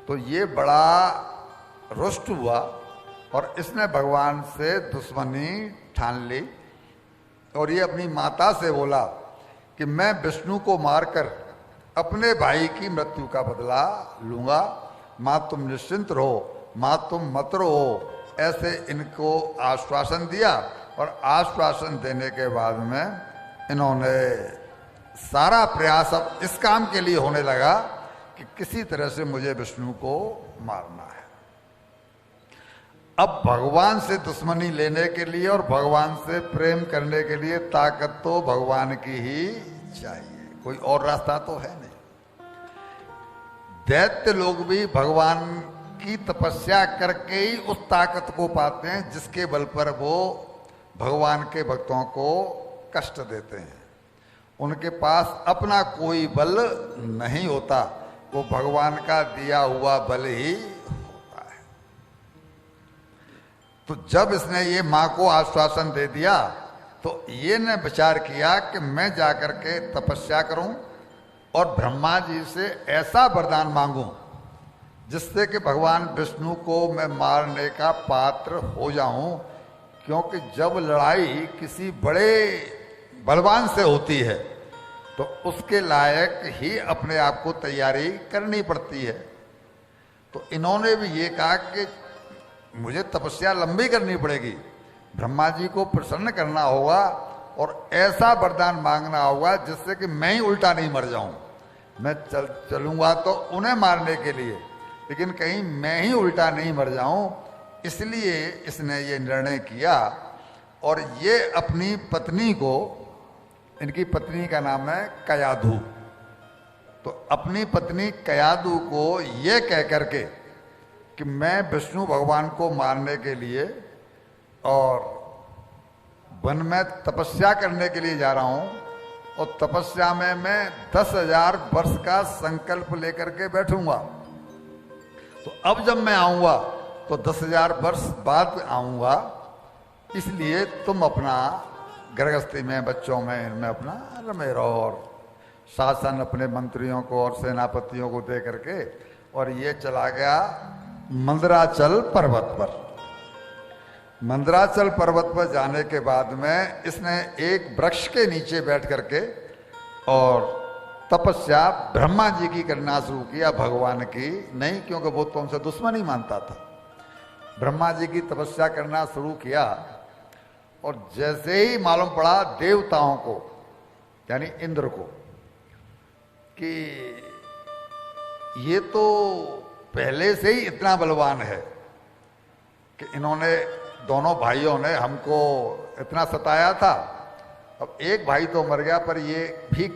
तो ये बड़ा रुष्ट हुआ और इसने भगवान से दुश्मनी ठान ली और ये अपनी माता से बोला कि मैं विष्णु को मारकर अपने भाई की मृत्यु का बदला लूंगा, माँ तुम निश्चिंत रहो, माँ तुम मत रहो। ऐसे इनको आश्वासन दिया और आश्वासन देने के बाद में इन्होंने सारा प्रयास अब इस काम के लिए होने लगा कि किसी तरह से मुझे विष्णु को मारना है। अब भगवान से दुश्मनी लेने के लिए और भगवान से प्रेम करने के लिए ताकत तो भगवान की ही चाहिए, कोई और रास्ता तो है नहीं। दैत्य लोग भी भगवान की तपस्या करके ही उस ताकत को पाते हैं जिसके बल पर वो भगवान के भक्तों को कष्ट देते हैं। उनके पास अपना कोई बल नहीं होता, वो भगवान का दिया हुआ बल ही होता है। तो जब इसने ये माँ को आश्वासन दे दिया तो ये ने विचार किया कि मैं जाकर के तपस्या करूं और ब्रह्मा जी से ऐसा वरदान मांगूं जिससे कि भगवान विष्णु को मैं मारने का पात्र हो जाऊं, क्योंकि जब लड़ाई किसी बड़े बलवान से होती है तो उसके लायक ही अपने आप को तैयारी करनी पड़ती है। तो इन्होंने भी ये कहा कि मुझे तपस्या लंबी करनी पड़ेगी, ब्रह्मा जी को प्रसन्न करना होगा और ऐसा वरदान मांगना होगा जिससे कि मैं ही उल्टा नहीं मर जाऊं। मैं चलूंगा तो उन्हें मारने के लिए, लेकिन कहीं मैं ही उल्टा नहीं मर जाऊं, इसलिए इसने ये निर्णय किया। और ये अपनी पत्नी को, इनकी पत्नी का नाम है कयाधु, तो अपनी पत्नी कयाधु को ये कह करके कि मैं विष्णु भगवान को मारने के लिए और वन में तपस्या करने के लिए जा रहा हूं और तपस्या में मैं 10,000 वर्ष का संकल्प लेकर के बैठूंगा। तो अब जब मैं आऊंगा तो 10,000 वर्ष बाद आऊंगा, इसलिए तुम अपना गृहस्थी में, बच्चों में, इनमें अपना रमे रहो और शासन अपने मंत्रियों को और सेनापतियों को दे करके, और ये चला गया मंदराचल पर्वत पर। मंदराचल पर्वत पर जाने के बाद में इसने एक वृक्ष के नीचे बैठ करके और तपस्या ब्रह्मा जी की करना शुरू किया, भगवान की नहीं, क्योंकि वो तो उनसे दुश्मनी मानता था। ब्रह्मा जी की तपस्या करना शुरू किया और जैसे ही मालूम पड़ा देवताओं को, यानी इंद्र को, कि ये तो पहले से ही इतना बलवान है कि इन्होंने, दोनों भाइयों ने हमको इतना सताया था, अब एक भाई तो मर गया पर ये भी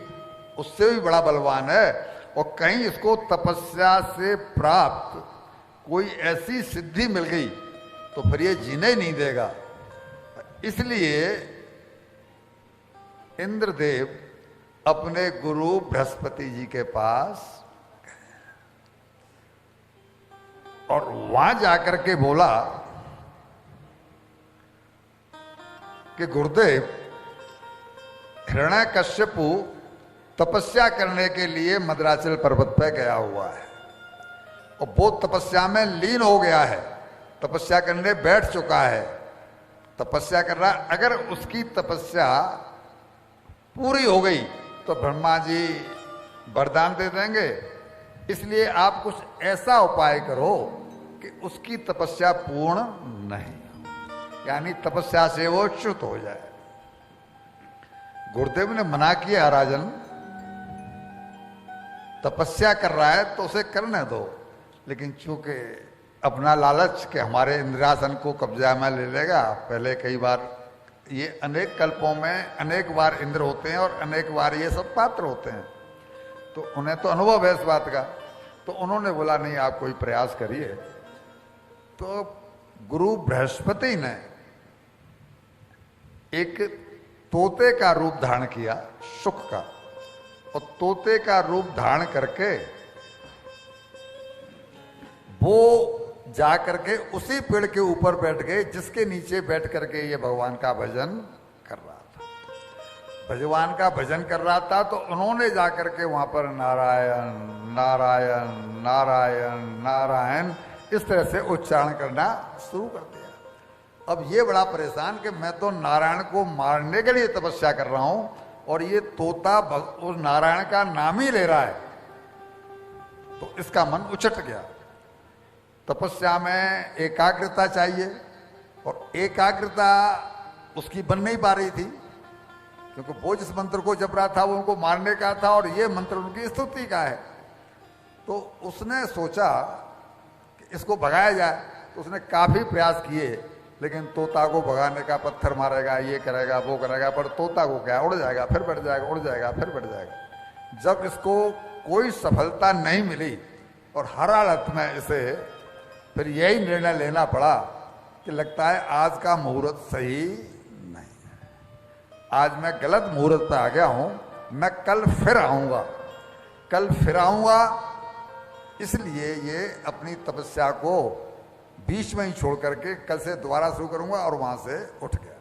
उससे भी बड़ा बलवान है, और कहीं इसको तपस्या से प्राप्त कोई ऐसी सिद्धि मिल गई तो फिर ये जीने नहीं देगा। इसलिए इंद्रदेव अपने गुरु बृहस्पति जी के पास और वहां जाकर के बोला कि गुरुदेव, हिरण्यकश्यपु तपस्या करने के लिए मंदराचल पर्वत पर गया हुआ है और वो तपस्या में लीन हो गया है, तपस्या करने बैठ चुका है, तपस्या कर रहा है। अगर उसकी तपस्या पूरी हो गई तो ब्रह्मा जी वरदान दे देंगे, इसलिए आप कुछ ऐसा उपाय करो कि उसकी तपस्या पूर्ण नहीं, यानी तपस्या से वो च्युत हो जाए। गुरुदेव ने मना किया, राजन तपस्या कर रहा है तो उसे करने दो, लेकिन चूंकि अपना लालच के हमारे इंद्रासन को कब्जा में ले लेगा, पहले कई बार ये अनेक कल्पों में अनेक बार इंद्र होते हैं और अनेक बार ये सब पात्र होते हैं, तो उन्हें तो अनुभव है इस बात का। तो उन्होंने बोला नहीं, आप कोई प्रयास करिए। तो गुरु बृहस्पति ने एक तोते का रूप धारण किया, शुक का, और तोते का रूप धारण करके वो जा करके उसी पेड़ के ऊपर बैठ गए जिसके नीचे बैठ करके ये भगवान का भजन कर रहा था। भगवान का भजन कर रहा था तो उन्होंने जा करके वहां पर नारायण नारायण नारायण नारायण इस तरह से उच्चारण करना शुरू कर दिया। अब ये बड़ा परेशान कि मैं तो नारायण को मारने के लिए तपस्या कर रहा हूं और ये तोता उस नारायण का नाम ही ले रहा है। तो इसका मन उचट गया। तपस्या में एकाग्रता चाहिए और एकाग्रता उसकी बन नहीं पा रही थी, क्योंकि वो जिस मंत्र को जप रहा था वो उनको मारने का था और ये मंत्र उनकी स्तुति का है। तो उसने सोचा कि इसको भगाया जाए। तो उसने काफी प्रयास किए, लेकिन तोता को भगाने का, पत्थर मारेगा, ये करेगा, वो करेगा, पर तोता को क्या, उड़ जाएगा, फिर बैठ जाएगा, उड़ जाएगा, फिर बैठ जाएगा। जब इसको कोई सफलता नहीं मिली और हर हालत में इसे फिर यही निर्णय लेना पड़ा कि लगता है आज का मुहूर्त सही नहीं है, आज मैं गलत मुहूर्त पे आ गया हूं, मैं कल फिर आऊंगा, कल फिर आऊंगा। इसलिए ये अपनी तपस्या को बीच में ही छोड़ करके कल से दोबारा शुरू करूंगा और वहां से उठ गया।